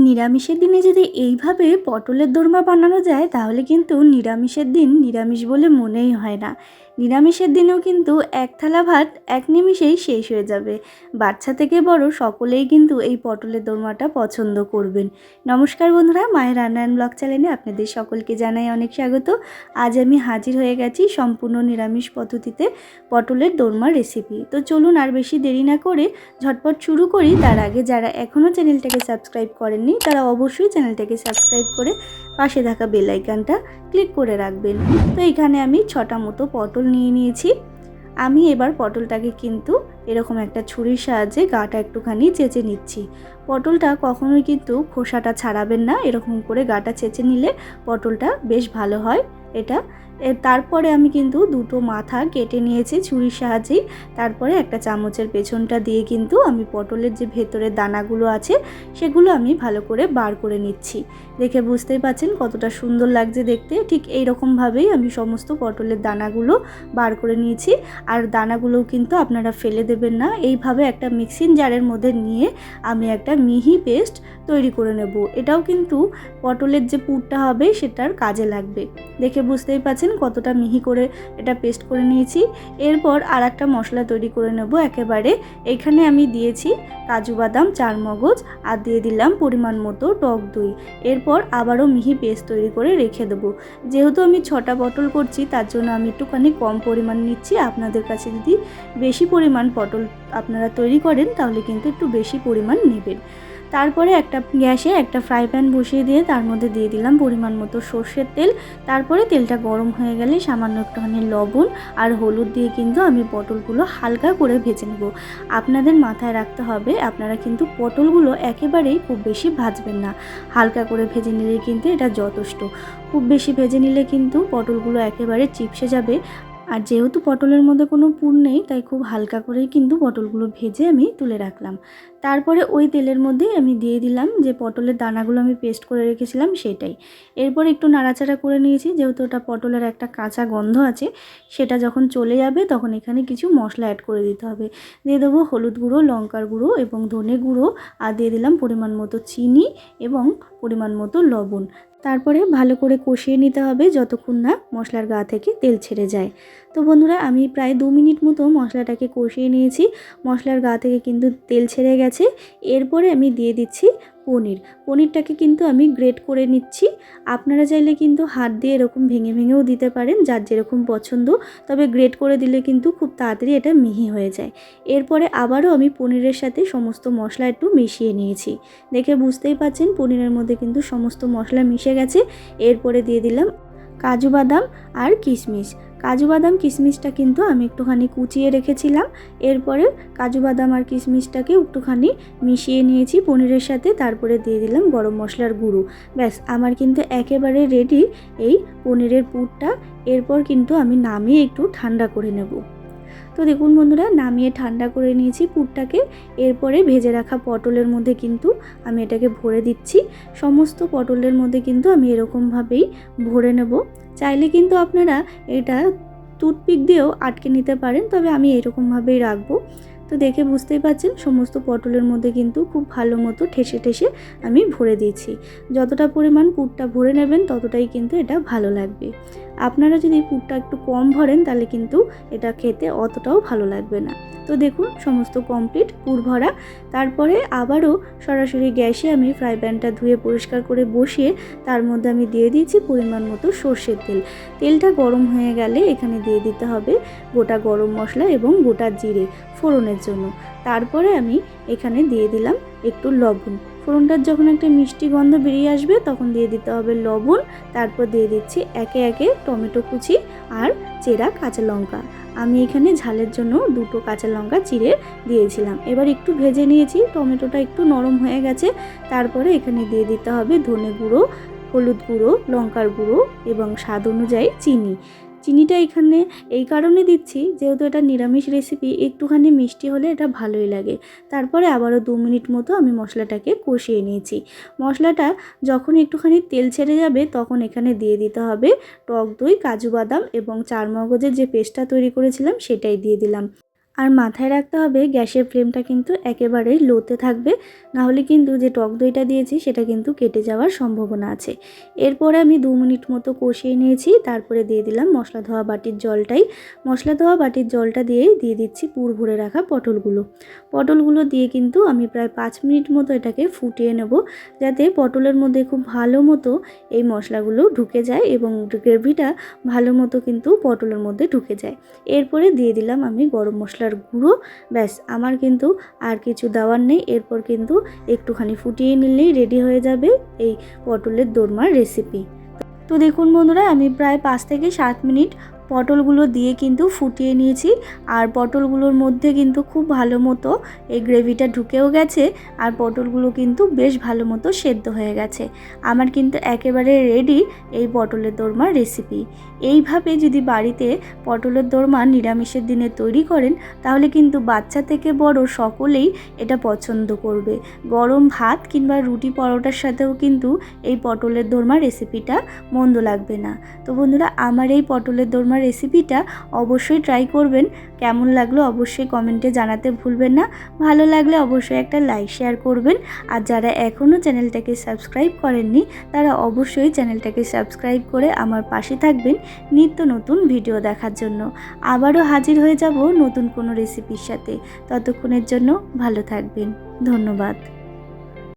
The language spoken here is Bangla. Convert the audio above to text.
নিরামিষের দিনে যদি এইভাবে পটলের দোরমা বানানো যায় তাহলে কিন্তু নিরামিষের দিন নিরামিষ বলে মনেই হয় না। নিরামিষের দিনেও কিন্তু এক থালা ভাত এক নিমিষেই শেষ হয়ে যাবে। বাচ্চা থেকে বড় সকলেই কিন্তু এই পটলের দোরমাটা পছন্দ করবেন। নমস্কার বন্ধুরা, মায়ের রান্না অ্যান্ড ব্লগ চ্যানেলে আপনাদের সকলকে জানাই অনেক স্বাগত। আজ আমি হাজির হয়ে গেছি সম্পূর্ণ নিরামিষ পদ্ধতিতে পটলের দোরমার রেসিপি। তো চলুন আর বেশি দেরি না করে ঝটপট শুরু করি। তার আগে যারা এখনও চ্যানেলটাকে সাবস্ক্রাইব করেননি তারা অবশ্যই চ্যানেলটাকে সাবস্ক্রাইব করে পাশে থাকা বেল আইকনটা ক্লিক করে রাখবেন। তো এখানে আমি 6টা মতো পটল নিয়ে নিয়েছি। আমি এবার পটলটাকে কিন্তু এরকম একটা ছুরির সাহায্যে গাটা একটুখানি চেঁচে নিচ্ছি। পটলটা কখনোই কিন্তু খোসাটা ছাড়াবেন না, এরকম করে গাটা চেঁচে নিলে পটলটা বেশ ভালো হয়। তারপরে আমি কিন্তু দুটো মাথা কেটে নিয়েছি ছুরির সাহায্যেই। তারপরে একটা চামচের পেছনটা দিয়ে কিন্তু আমি পটলের যে ভেতরের দানাগুলো আছে সেগুলো আমি ভালো করে বার করে নিচ্ছি। দেখে বুঝতেই পাচ্ছেন কতটা সুন্দর লাগছে দেখতে। ঠিক এই রকমভাবেই আমি সমস্ত পটলের দানাগুলো বার করে নিয়েছি। আর দানাগুলোও কিন্তু আপনারা ফেলে দেবেন না, এইভাবে একটা মিক্সিং জারের মধ্যে নিয়ে আমি একটা মিহি পেস্ট তৈরি করে নেব। এটাও কিন্তু পটলের যে পুরটা হবে সেটার কাজে লাগবে। দেখে বুঝতেই পাচ্ছেন কতটা মিহি করে এটা পেস্ট করে নিয়েছি। এরপর আর একটা মশলা তৈরি করে নেব একেবারে। এখানে আমি দিয়েছি কাজু বাদাম, চারমগজ আর দিয়ে দিলাম পরিমাণ মতো টক দই। এরপর আবারও মিহি পেস্ট তৈরি করে রেখে দেবো। যেহেতু আমি 6টা পটল করছি তার জন্য আমি একটুখানি কম পরিমাণ নিচ্ছি। আপনাদের কাছে যদি বেশি পরিমাণ পটল আপনারা তৈরি করেন তাহলে কিন্তু একটু বেশি পরিমাণ নেবেন। তারপরে গ্যাসে একটা ফ্রাই প্যান বসিয়ে দিয়ে তার মধ্যে দিয়ে দিলাম পরিমাণ মতো সর্ষের তেল। তারপরে তেলটা গরম হয়ে গেলে সামান্য একটুখানি লবণ আর হলুদ দিয়ে কিন্তু আমি পটলগুলো হালকা করে ভেজে নেব। আপনাদের মাথায় রাখতে হবে আপনারা কিন্তু পটলগুলো একেবারেই খুব বেশি ভাজবেন না, হালকা করে ভেজে নিলেই কিন্তু এটা যথেষ্ট। খুব বেশি ভেজে নিলে কিন্তু পটলগুলো একেবারে চিপসে যাবে। আর যেহেতু পটলের মধ্যে কোনো পুর নেই তাই খুব হালকা করেই কিন্তু পটলগুলো ভেজে আমি তুলে রাখলাম। তারপরে ওই তেলের মধ্যে আমি দিয়ে দিলাম যে পটলের দানাগুলো আমি পেস্ট করে রেখেছিলাম সেটাই। এরপর একটু নাড়াচাড়া করে নিয়েছি, যেহেতু ওটা পটলের একটা কাঁচা গন্ধ আছে সেটা যখন চলে যাবে তখন এখানে কিছু মশলা অ্যাড করে দিতে হবে। দিয়ে দেবো হলুদ গুঁড়ো, লঙ্কার গুঁড়ো এবং ধনে গুঁড়ো, আর দিয়ে দিলাম পরিমাণ মতো চিনি এবং পরিমাণ মতো লবণ। তারপরে ভালো করে কষিয়ে নিতে হবে যতক্ষণ না মশলার গা থেকে তেল ছেড়ে যায়। তো বন্ধুরা, আমি প্রায় 2 মিনিট মতো মশলাটাকে কষিয়ে নিয়েছি। মশলার গা থেকে কিন্তু তেল ছেড়ে গেছে। এরপরে আমি দিয়ে দিচ্ছি পনিরটাকে কিন্তু আমি গ্রেট করে নিচ্ছি। আপনারা চাইলে কিন্তু হাত দিয়ে এরকম ভেঙে ভেঙেও দিতে পারেন, যার যেরকম পছন্দ। তবে গ্রেট করে দিলে কিন্তু খুব তাড়াতাড়ি এটা মিহি হয়ে যায়। এরপরে আবারও আমি পনিরের সাথে সমস্ত মশলা একটু মিশিয়ে নিয়েছি। দেখে বুঝতেই পাচ্ছেন পনিরের মধ্যে কিন্তু সমস্ত মশলা মিশে গেছে। এরপরে দিয়ে দিলাম কাজু বাদাম আর কিশমিশ। কাজু বাদাম কিশমিশটা কিন্তু আমি একটুখানি কুচিয়ে রেখেছিলাম। এরপরে কাজু বাদাম আর কিশমিশটাকে একটুখানি মিশিয়ে নিয়েছি পনিরের সাথে। তারপরে দিয়ে দিলাম গরম মশলার গুঁড়ো। ব্যাস, আমার কিন্তু একেবারে রেডি এই পনিরের পুরটা। এরপর কিন্তু আমি নামিয়ে একটু ঠান্ডা করে নেব। তো দেখুন বন্ধুরা, নামিয়ে ঠান্ডা করে নিয়েছি পুরটাকে। এরপরে ভেজে রাখা পটলের মধ্যে কিন্তু আমি এটাকে ভরে দিচ্ছি। সমস্ত পটলের মধ্যে কিন্তু আমি এরকমভাবেই ভরে নেব। চাইলে কিন্তু আপনারা এটা টুথপিক দিয়েও আটকে নিতে পারেন, তবে আমি এরকমভাবেই রাখবো। তো দেখে বুঝতেই পাচ্ছেন সমস্ত পটলের মধ্যে কিন্তু খুব ভালো মতো ঠেসে ঠেসে আমি ভরে দিয়েছি। যতটা পরিমাণ পুরটা ভরে নেবেন ততটাই কিন্তু এটা ভালো লাগবে। আপনারা যদি পুরটা একটু কম ভরেন তাহলে কিন্তু এটা খেতে অতটাও ভালো লাগবে না। তো দেখুন সমস্ত কমপ্লিট পুর ভরা। তারপরে আবারও সরাসরি গ্যাসে আমি ফ্রাই প্যানটা ধুয়ে পরিষ্কার করে বসিয়ে তার মধ্যে আমি দিয়ে দিয়েছি পরিমাণ মতো সর্ষের তেল। তেলটা গরম হয়ে গেলে এখানে দিয়ে দিতে হবে গোটা গরম মশলা এবং গোটা জিরে ফোড়নের জন্য। তারপরে আমি এখানে দিয়ে দিলাম একটু লবণ। ফোড়নটার যখন একটা মিষ্টি গন্ধ বেরিয়ে আসবে তখন দিয়ে দিতে হবে লবণ। তারপর দিয়ে দিচ্ছি একে একে টমেটো কুচি আর চেরা কাঁচা লঙ্কা। আমি এখানে ঝালের জন্য 2টো কাঁচা লঙ্কা চিড়ে দিয়েছিলাম। এবার একটু ভেজে নিয়েছি, টমেটোটা একটু নরম হয়ে গেছে। তারপরে এখানে দিয়ে দিতে হবে ধনে গুঁড়ো, হলুদ গুঁড়ো, লঙ্কার গুঁড়ো এবং স্বাদ অনুযায়ী চিনি। চিনিটা এখানে এই কারণে দিচ্ছি যেহেতু এটা নিরামিষ রেসিপি, একটুখানি মিষ্টি হলে এটা ভালোই লাগে। তারপরে আবারও 2 মিনিট মতো আমি মশলাটাকে কষিয়ে নিয়েছি। মশলাটা যখন একটুখানি তেল ছেড়ে যাবে তখন এখানে দিয়ে দিতে হবে টক দই, কাজু বাদাম এবং চারমগজের যে পেস্টটা তৈরি করেছিলাম সেটাই দিয়ে দিলাম। আর মাথায় রাখতে হবে গ্যাসের ফ্লেমটা কিন্তু একেবারেই লোতে থাকবে, নাহলে কিন্তু যে টক দইটা দিয়েছি সেটা কিন্তু কেটে যাওয়ার সম্ভাবনা আছে। এরপরে আমি 2 মিনিট মতো কষিয়ে নিয়েছি, তারপরে দিয়ে দিলাম মশলা ধোয়া বাটির জলটাই। মশলা ধোয়া বাটির জলটা দিয়েই দিয়ে দিচ্ছি পুর ভরে রাখা পটলগুলো দিয়ে কিন্তু আমি প্রায় 5 মিনিট মতো এটাকে ফুটিয়ে নেব, যাতে পটলের মধ্যে খুব ভালো মতো এই মশলাগুলো ঢুকে যায় এবং গ্রেভিটা ভালো মতো কিন্তু পটলের মধ্যে ঢুকে যায়। এরপরে দিয়ে দিলাম আমি গরম মশলার গুঁড়ো। ব্যাস, আমার কিন্তু আর কিছু দেওয়ার নেই। এরপর কিন্তু একটুখানি ফুটিয়ে নিলেই রেডি হয়ে যাবে এই পটলের দোরমার রেসিপি। তো দেখুন বন্ধুরা, আমি প্রায় 5 থেকে 7 মিনিট পটলগুলো দিয়ে কিন্তু ফুটিয়ে নিয়েছি, আর পটলগুলোর মধ্যে কিন্তু খুব ভালো মতো এই গ্রেভিটা ঢুকেও গেছে, আর পটলগুলো কিন্তু বেশ ভালো মতো সেদ্ধ হয়ে গেছে। আমার কিন্তু একেবারে রেডি এই পটলের দোরমার রেসিপি। এইভাবে যদি বাড়িতে পটলের দোরমা নিরামিষের দিনে তৈরি করেন, তাহলে কিন্তু বাচ্চা থেকে বড় সকলেই এটা পছন্দ করবে। গরম ভাত কিংবা রুটি পরোটার সাথেও কিন্তু এই পটলের দোরমা রেসিপিটা মন্দ লাগবে না। তো বন্ধুরা, আমার এই পটলের দোরমা রেসিপিটা অবশ্যই ট্রাই করবেন। কেমন লাগলো অবশ্যই কমেন্টে জানাতে ভুলবেন না। ভালো লাগলে অবশ্যই একটা লাইক শেয়ার করবেন। আর যারা এখনও চ্যানেলটাকে সাবস্ক্রাইব করেননি, তারা অবশ্যই চ্যানেলটাকে সাবস্ক্রাইব করে আমার পাশে থাকবেন নিত্য নতুন ভিডিও দেখার জন্য। আবারও হাজির হয়ে যাব নতুন কোনো রেসিপির সাথে। ততক্ষণের জন্য ভালো থাকবেন। ধন্যবাদ।